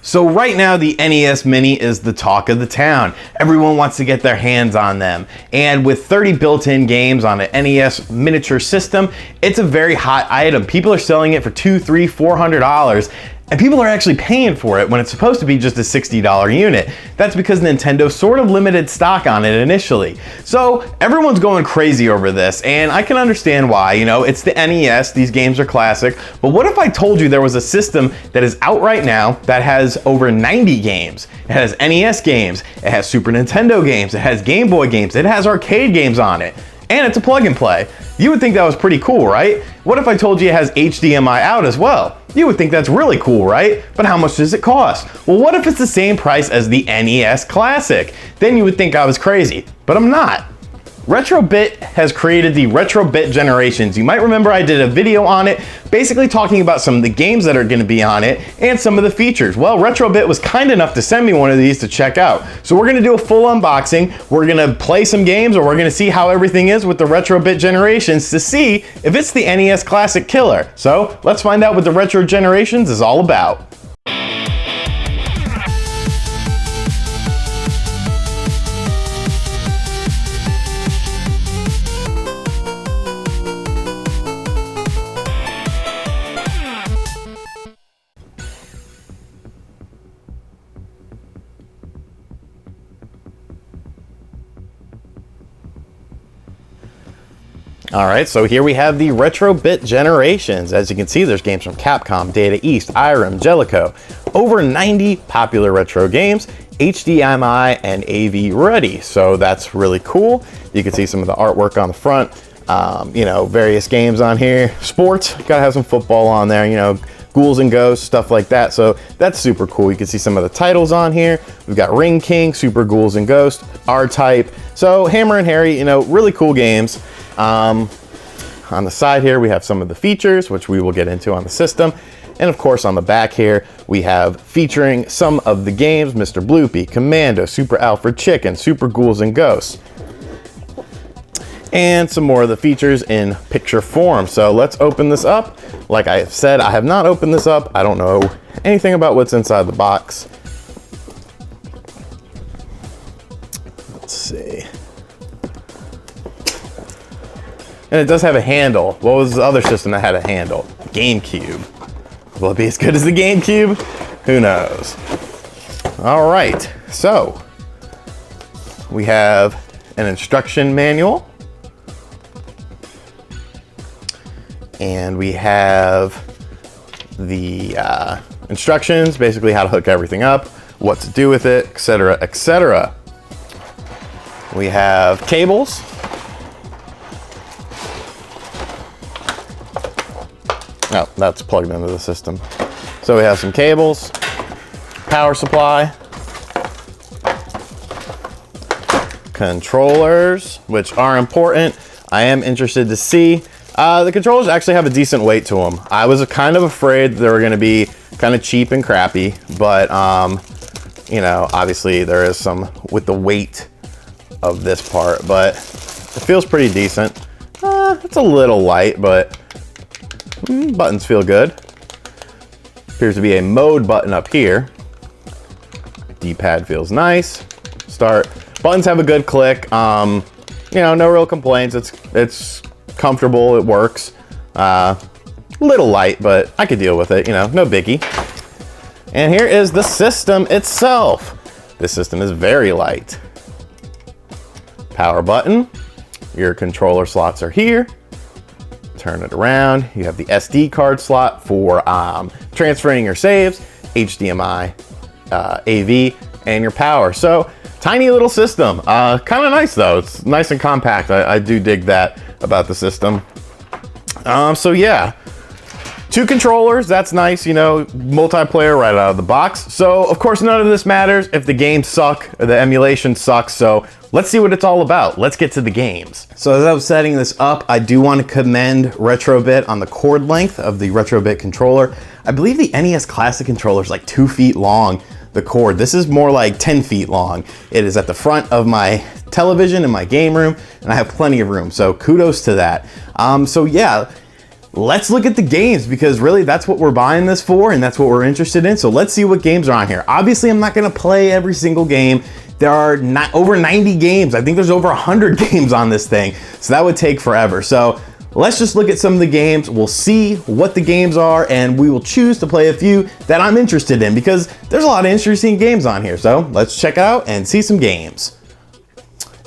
So right now the NES Mini is the talk of the town. Everyone wants to get their hands on them. And with 30 built-in games on an NES miniature system, it's a very hot item. People are selling it for $200, $300, $400. And people are actually paying for it when it's supposed to be just a $60 unit. That's because Nintendo sort of limited stock on it initially. So everyone's going crazy over this, and I can understand why. You know, it's the NES, these games are classic, but what if I told you there was a system that is out right now that has over 90 games? It has NES games, it has Super Nintendo games, it has Game Boy games, it has arcade games on it, and it's a plug and play. You would think that was pretty cool, right? What if I told you it has HDMI out as well? You would think that's really cool, right? But how much does it cost? Well, what if it's the same price as the NES Classic? Then you would think I was crazy, but I'm not. Retrobit has created the Retrobit generations. You might remember I did a video on it, basically talking about some of the games that are going to be on it and some of the features. Well, Retrobit was kind enough to send me one of these to check out. So we're going to do a full unboxing. We're going to play some games, or we're going to see how everything is with the Retrobit generations to see if it's the NES Classic killer. So let's find out what the Retro generations is all about. Alright, so here we have the Retrobit generations. As you can see, there's games from Capcom, Data East, Irem, Jellico. Over 90 popular retro games, HDMI and AV ready. So that's really cool. You can see some of the artwork on the front. You know, various games on here. Sports, gotta have some football on there, you know, Ghouls and Ghosts, stuff like that. So that's super cool. You can see some of the titles on here. We've got Ring King, Super Ghouls and Ghosts, RType. So Hammer and Harry, you know, really cool games. On the side here, we have some of the features, which we will get into on the system. And of course, on the back here, we have featuring some of the games, Mr. Bloopy, Commando, Super Alfred Chicken, Super Ghouls and Ghosts. And some more of the features in picture form. So let's open this up. Like I have said, I have not opened this up. I don't know anything about what's inside the box. Let's see. And it does have a handle. What was the other system that had a handle? GameCube. Will it be as good as the GameCube? Who knows? All right, so we have an instruction manual. And we have the instructions, basically how to hook everything up, what to do with it, etc., etc. We have cables. Oh, that's plugged into the system. So we have some cables, power supply, controllers, which are important. I am interested to see. The controllers actually have a decent weight to them. I was kind of afraid they were going to be kind of cheap and crappy, but you know, obviously there is some with the weight of this part, but it feels pretty decent. It's a little light, but buttons feel good. Appears to be a mode button up here. D-pad feels nice. Start. Buttons have a good click. You know, no real complaints. It's comfortable. It works. Little light, but I could deal with it. You know, no biggie. And here is the system itself. This system is very light. Power button. Your controller slots are here. Turn it around. You have the SD card slot for transferring your saves, HDMI, AV, and your power. So tiny little system. Kind of nice though. It's nice and compact. I do dig that about the system. So yeah, 2 controllers. That's nice. You know, multiplayer right out of the box. So of course none of this matters if the games suck or the emulation sucks. So let's see what it's all about. Let's get to the games. So as I was setting this up, I do want to commend Retrobit on the cord length of the Retrobit controller. I believe the NES Classic controller is like 2 feet long, the cord. This is more like 10 feet long. It is at the front of my television in my game room, and I have plenty of room, so kudos to that. So yeah, let's look at the games, because really that's what we're buying this for and that's what we're interested in. So let's see what games are on here. Obviously, I'm not gonna play every single game. There are over 90 games. I think there's over 100 games on this thing. So that would take forever. So let's just look at some of the games. We'll see what the games are and we will choose to play a few that I'm interested in, because there's a lot of interesting games on here. So let's check out and see some games.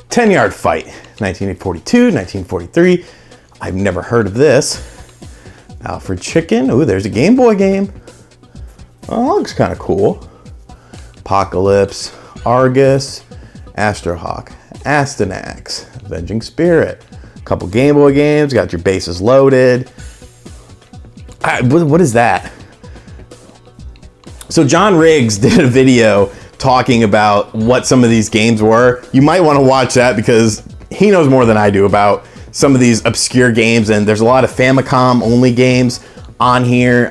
10-Yard Fight, 1942, 1943. I've never heard of this. Alfred Chicken. Ooh, there's a Game Boy game. Oh, that looks kind of cool. Apocalypse, Argus, Astrohawk, Astyanax, Avenging Spirit. A couple Game Boy games. Got your bases loaded. What is that? So John Riggs did a video talking about what some of these games were. You might want to watch that because he knows more than I do about some of these obscure games, and there's a lot of Famicom only games on here.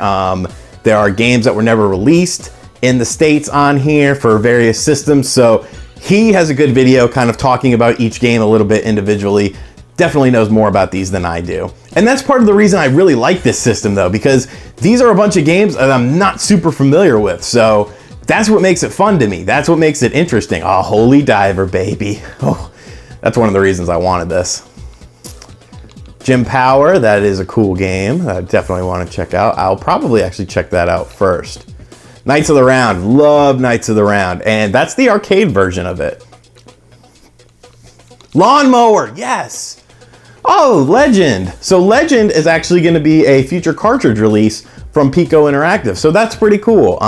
There are games that were never released in the States on here for various systems. So he has a good video kind of talking about each game a little bit individually. Definitely knows more about these than I do. And that's part of the reason I really like this system though, because these are a bunch of games that I'm not super familiar with. So that's what makes it fun to me. That's what makes it interesting. Oh, Holy Diver, baby. Oh, that's one of the reasons I wanted this. Jim Power, that is a cool game that I definitely want to check out. I'll probably actually check that out first. Knights of the Round, love Knights of the Round, and that's the arcade version of it. Lawnmower, yes! Oh, Legend. So Legend is actually going to be a future cartridge release from Pico Interactive, so that's pretty cool.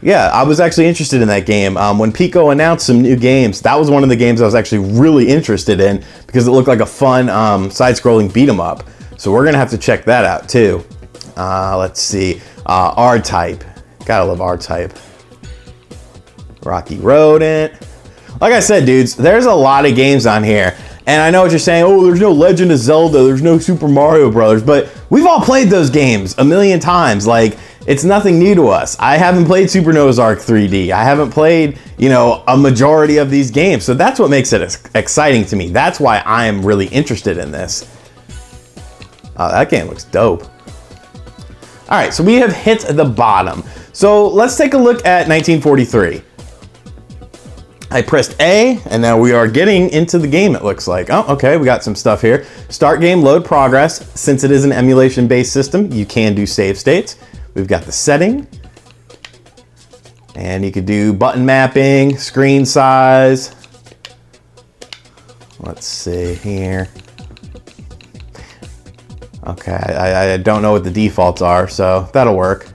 Yeah, I was actually interested in that game. When Pico announced some new games, that was one of the games I was actually really interested in because it looked like a fun side-scrolling beat-em-up. So we're gonna have to check that out too. Let's see, RType. Gotta love RType. Rocky Rodent. Like I said, dudes, there's a lot of games on here. And I know what you're saying, oh, there's no Legend of Zelda, there's no Super Mario Brothers, but we've all played those games a million times. Like, it's nothing new to us. I haven't played Super Noah's Ark 3D. I haven't played, you know, a majority of these games. So that's what makes it exciting to me. That's why I am really interested in this. That game looks dope. All right, so we have hit the bottom. So let's take a look at 1943. I pressed A, and now we are getting into the game, it looks like. Oh, okay, we got some stuff here. Start game, load progress. Since it is an emulation-based system, you can do save states. We've got the setting. And you could do button mapping, screen size. Let's see here. Okay, I don't know what the defaults are, so that'll work.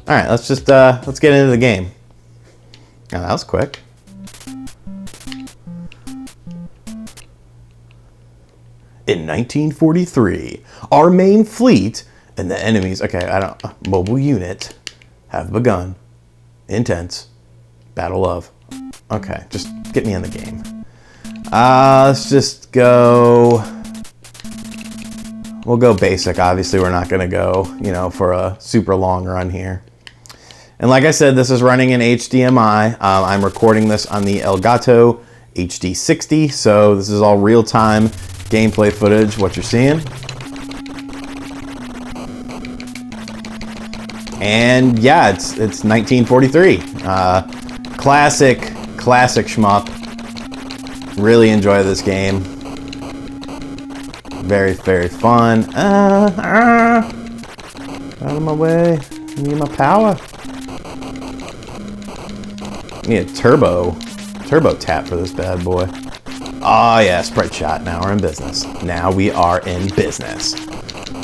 All right, let's get into the game. Oh, that was quick. In 1943, our main fleet and the enemies, mobile unit have begun. Intense battle of. Okay, just get me in the game. Let's just go. We'll go basic. Obviously, we're not gonna go, you know, for a super long run here. And like I said, this is running in HDMI. I'm recording this on the Elgato HD60, so this is all real-time gameplay footage, what you're seeing. And yeah, it's 1943. Classic shmup. Really enjoy this game. Very, very fun. Out of my way. I need my power. Need a turbo tap for this bad boy. Oh yeah, sprite shot. Now we're in business. Now we are in business.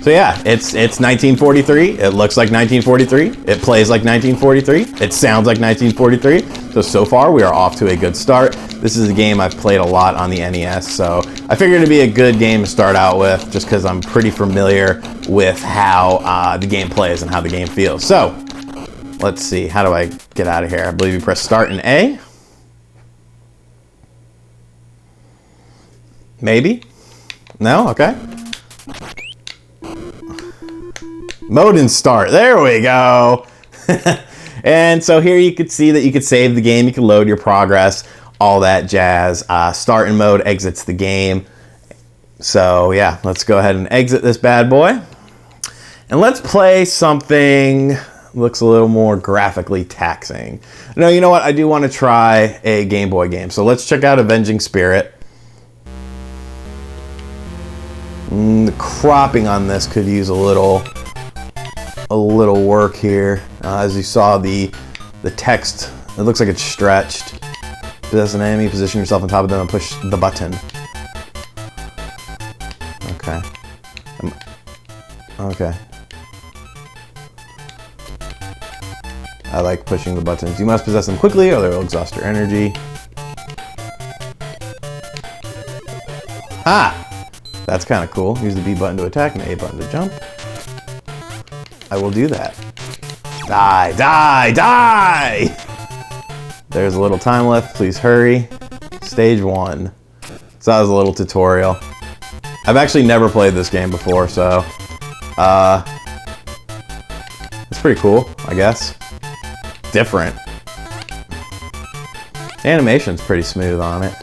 So yeah, it's 1943. It looks like 1943. It plays like 1943. It sounds like 1943. So far we are off to a good start. This is a game I've played a lot on the NES, so I figured it'd be a good game to start out with, just because I'm pretty familiar with how the game plays and how the game feels. So let's see, how do I get out of here? I believe you press start in A. Maybe? No? Okay. Mode and start. There we go. And so here you could see that you could save the game, you can load your progress, all that jazz. Start in mode exits the game. So yeah, let's go ahead and exit this bad boy. And let's play something looks a little more graphically taxing. No, you know what? I do want to try a Game Boy game. So let's check out Avenging Spirit. The cropping on this could use a little work here. As you saw, the text, it looks like it's stretched. Possess an enemy, position yourself on top of them and push the button. Okay. Okay. I like pushing the buttons. You must possess them quickly or they will exhaust your energy. Ah! That's kind of cool. Use the B button to attack and the A button to jump. I will do that. Die, die, die! There's a little time left. Please hurry. Stage 1. So that was a little tutorial. I've actually never played this game before, so it's pretty cool, I guess. Different. The animation's pretty smooth on it.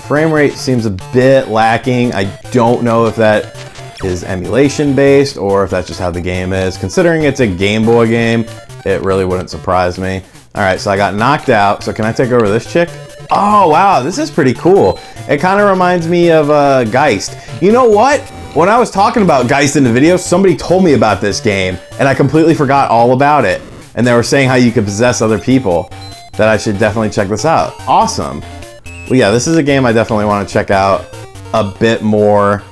Frame rate seems a bit lacking. I don't know if that is emulation based or if that's just how the game is. Considering it's a Game Boy game, it really wouldn't surprise me. All right, so I got knocked out. So can I take over this chick? Oh, wow, this is pretty cool. It kind of reminds me of Geist. You know what? When I was talking about Geist in the video, somebody told me about this game and I completely forgot all about it. And they were saying how you could possess other people, that I should definitely check this out. Awesome. Well, yeah, this is a game I definitely want to check out a bit more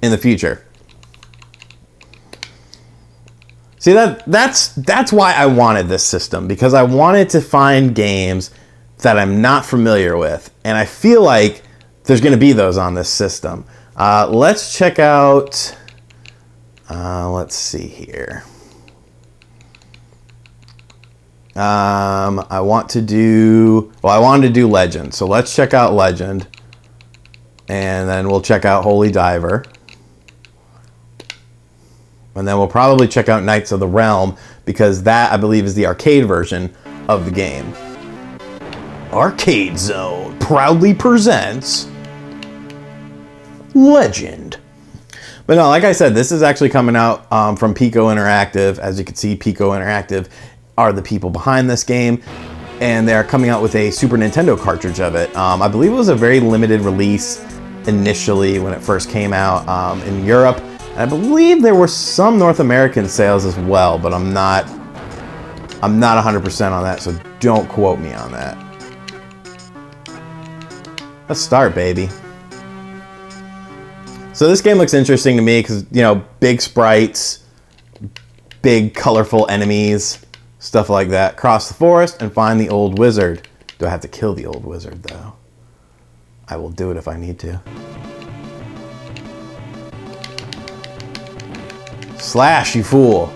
in the future. See, that's why I wanted this system, because I wanted to find games that I'm not familiar with, and I feel like there's going to be those on this system. Let's check out, let's see here. I wanted to do Legend, so let's check out Legend, and then we'll check out Holy Diver. And then we'll probably check out Knights of the Realm, because that, I believe, is the arcade version of the game. Arcade Zone proudly presents Legend. But no, like I said, this is actually coming out from Pico Interactive. As you can see, Pico Interactive are the people behind this game, and they're coming out with a Super Nintendo cartridge of it. I believe it was a very limited release initially when it first came out in Europe. I believe there were some North American sales as well, but I'm not 100% on that, so don't quote me on that. Let's start, baby. So this game looks interesting to me because, you know, big sprites, big colorful enemies, stuff like that. Cross the forest and find the old wizard. Do I have to kill the old wizard, though? I will do it if I need to. Slash, you fool.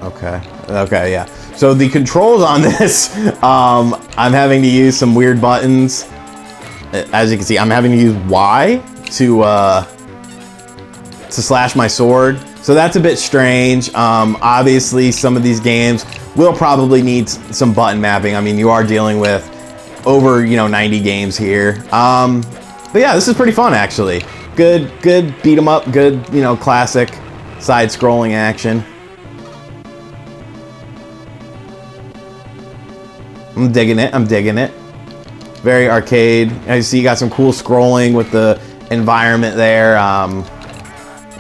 Okay, yeah. So the controls on this, I'm having to use some weird buttons. As you can see, I'm having to use Y to slash my sword. So that's a bit strange. Obviously, some of these games will probably need some button mapping. I mean, you are dealing with over, 90 games here. But yeah, this is pretty fun, actually. Good beat 'em up, good, classic side-scrolling action. I'm digging it. Very arcade. As you see, you got some cool scrolling with the environment there.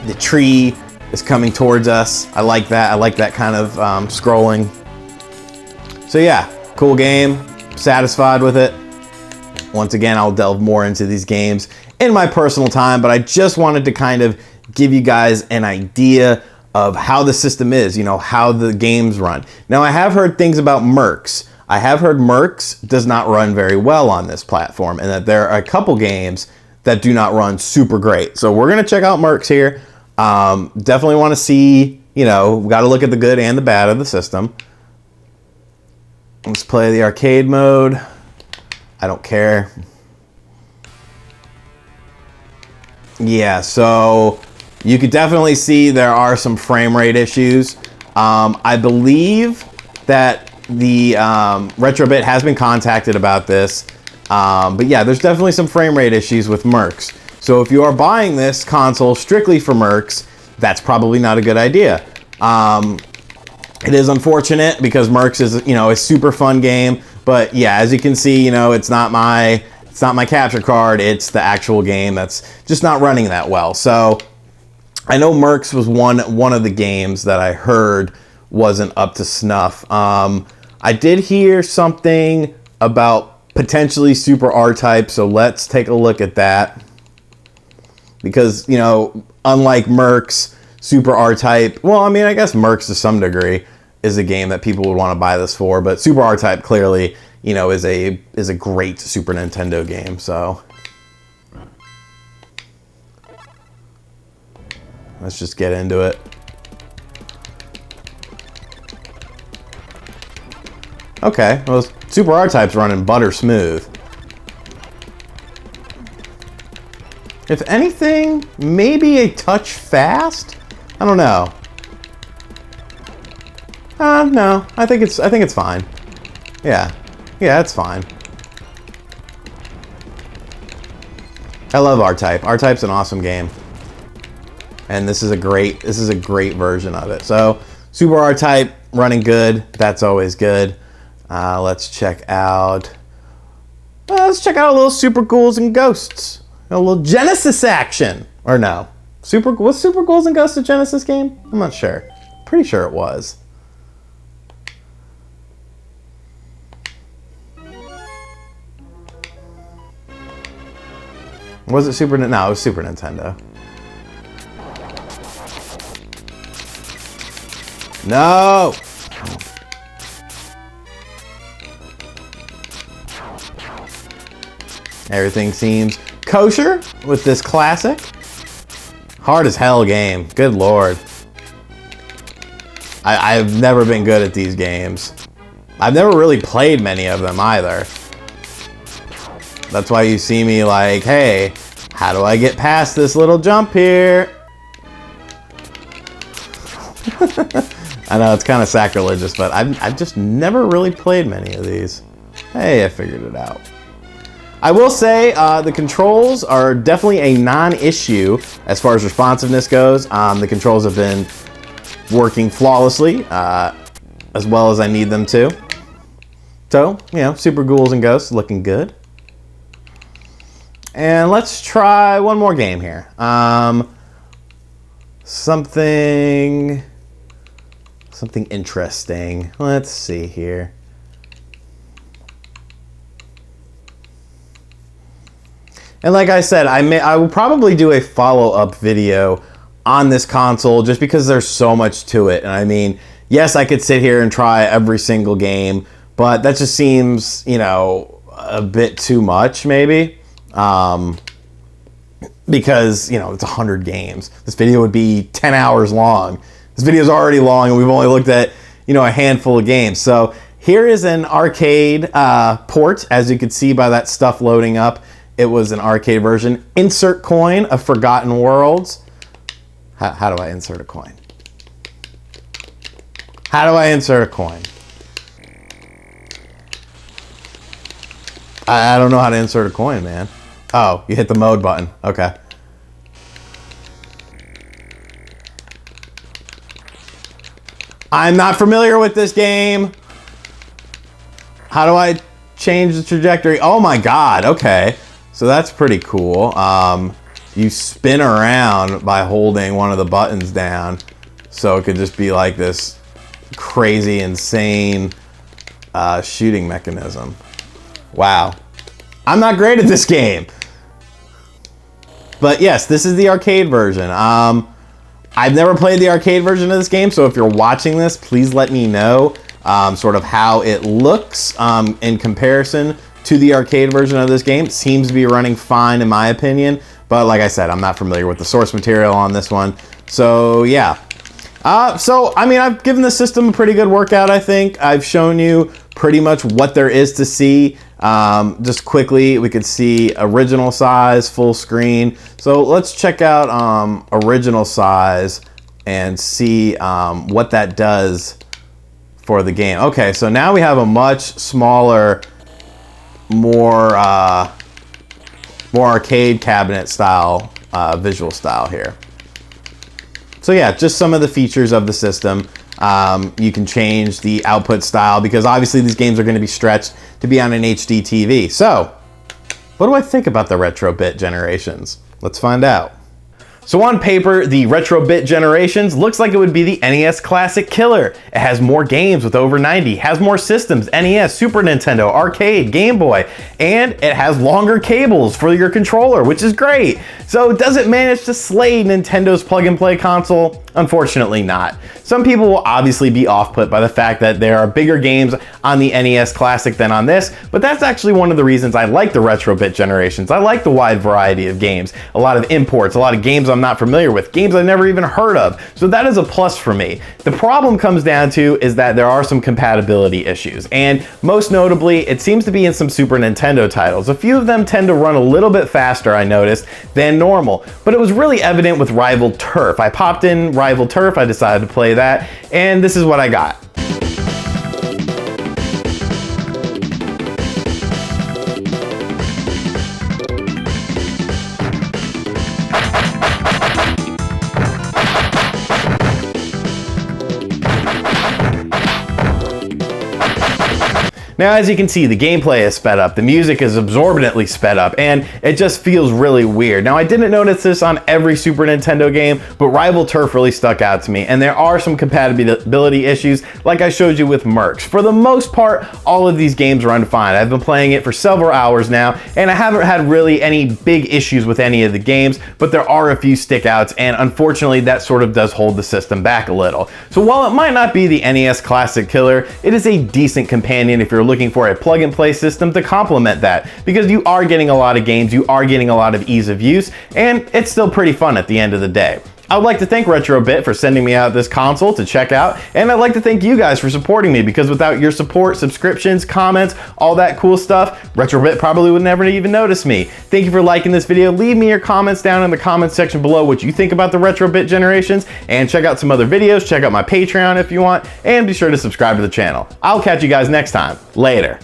The tree is coming towards us. I like that. I like that kind of scrolling. So yeah, cool game. Satisfied with it. Once again, I'll delve more into these games in my personal time, but I just wanted to kind of give you guys an idea of how the system is, how the games run. Now, I have heard things about Mercs. I have heard Mercs does not run very well on this platform, and that there are a couple games that do not run super great. So we're going to check out Mercs here. Definitely want to see, we got to look at the good and the bad of the system. Let's play the arcade mode. I don't care. Yeah, so you could definitely see there are some frame rate issues. I believe that the Retrobit has been contacted about this. But yeah, there's definitely some frame rate issues with Mercs. So if you are buying this console strictly for Mercs, that's probably not a good idea. It is unfortunate because Mercs is, you know, a super fun game. But yeah, as you can see, you know, it's not my capture card. It's the actual game that's just not running that well. So I know Mercs was one of the games that I heard wasn't up to snuff. I did hear something about potentially Super RType, so let's take a look at that. Because, you know, unlike Mercs, Super RType, well, I mean, I guess Mercs to some degree is a game that people would want to buy this for, but Super RType clearly, you know, is a great Super Nintendo game, so let's just get into it. Okay, well, Super RType's running butter smooth. If anything, maybe a touch fast? I don't know. No, I think it's fine. Yeah, it's fine. I love RType. RType's an awesome game, and this is a great version of it. So Super RType running good. That's always good. Let's check out a little Super Ghouls and Ghosts. A little Genesis action. Or no. Was Super Ghouls and Ghosts a Genesis game? I'm not sure. Pretty sure it was. Was it Super Nintendo? No, it was Super Nintendo. No! Everything seems kosher with this classic. Hard as hell game. Good lord. I've never been good at these games. I've never really played many of them either. That's why you see me like, hey, how do I get past this little jump here? I know it's kind of sacrilegious, but I've just never really played many of these. Hey, I figured it out. I will say the controls are definitely a non-issue as far as responsiveness goes. The controls have been working flawlessly as well as I need them to. So, you know, Super Ghouls and Ghosts looking good. And let's try one more game here. Something interesting. Let's see here. And like I said, I will probably do a follow-up video on this console just because there's so much to it. And I mean, yes, I could sit here and try every single game, but that just seems, you know, a bit too much maybe. Because, you know, it's 100 games. This video would be 10 hours long. This video is already long and we've only looked at, you know, a handful of games. So here is an arcade port, as you can see by that stuff loading up. It was an arcade version. Insert coin of Forgotten Worlds. How do I insert a coin? How do I insert a coin? I don't know how to insert a coin, man. Oh, you hit the mode button. Okay. I'm not familiar with this game. How do I change the trajectory? Oh my god, okay. So that's pretty cool. You spin around by holding one of the buttons down. So it could just be like this crazy, insane shooting mechanism. Wow. I'm not great at this game. But yes, this is the arcade version. I've never played the arcade version of this game, so if you're watching this, please let me know sort of how it looks in comparison to the arcade version of this game. It seems to be running fine in my opinion, but like I said, I'm not familiar with the source material on this one. So yeah. So, I mean, I've given the system a pretty good workout, I think. I've shown you pretty much what there is to see. Just quickly, we could see original size, full screen. So let's check out original size and see what that does for the game. Okay, so now we have a much smaller, more arcade cabinet style visual style here. So yeah, just some of the features of the system. You can change the output style because obviously these games are going to be stretched to be on an HD TV. So, what do I think about the retro bit generations? Let's find out. So on paper, the retro bit generations looks like it would be the NES Classic killer. It has more games with over 90, has more systems, NES, Super Nintendo, arcade, Game Boy, and it has longer cables for your controller, which is great. So does it manage to slay Nintendo's plug-and-play console? Unfortunately not. Some people will obviously be off-put by the fact that there are bigger games on the NES Classic than on this, but that's actually one of the reasons I like the retro bit generations. I like the wide variety of games, a lot of imports, a lot of games I'm not familiar with, games I've never even heard of. So that is a plus for me. The problem comes down to is that there are some compatibility issues, and most notably, it seems to be in some Super Nintendo titles. A few of them tend to run a little bit faster, I noticed, than normal, but it was really evident with Rival Turf. I popped in Rival Turf, I decided to play that, and this is what I got. Now, as you can see, the gameplay is sped up, the music is absorbently sped up, and it just feels really weird. Now, I didn't notice this on every Super Nintendo game, but Rival Turf really stuck out to me, and there are some compatibility issues, like I showed you with Mercs. For the most part, all of these games run fine. I've been playing it for several hours now, and I haven't had really any big issues with any of the games, but there are a few stickouts, and unfortunately, that sort of does hold the system back a little. So while it might not be the NES Classic killer, it is a decent companion if you're looking for a plug-and-play system to complement that, because you are getting a lot of games, you are getting a lot of ease of use, and it's still pretty fun at the end of the day. I would like to thank RetroBit for sending me out this console to check out, and I'd like to thank you guys for supporting me, because without your support, subscriptions, comments, all that cool stuff, RetroBit probably would never even notice me. Thank you for liking this video. Leave me your comments down in the comments section below what you think about the RetroBit generations, and check out some other videos, check out my Patreon if you want, and be sure to subscribe to the channel. I'll catch you guys next time. Later.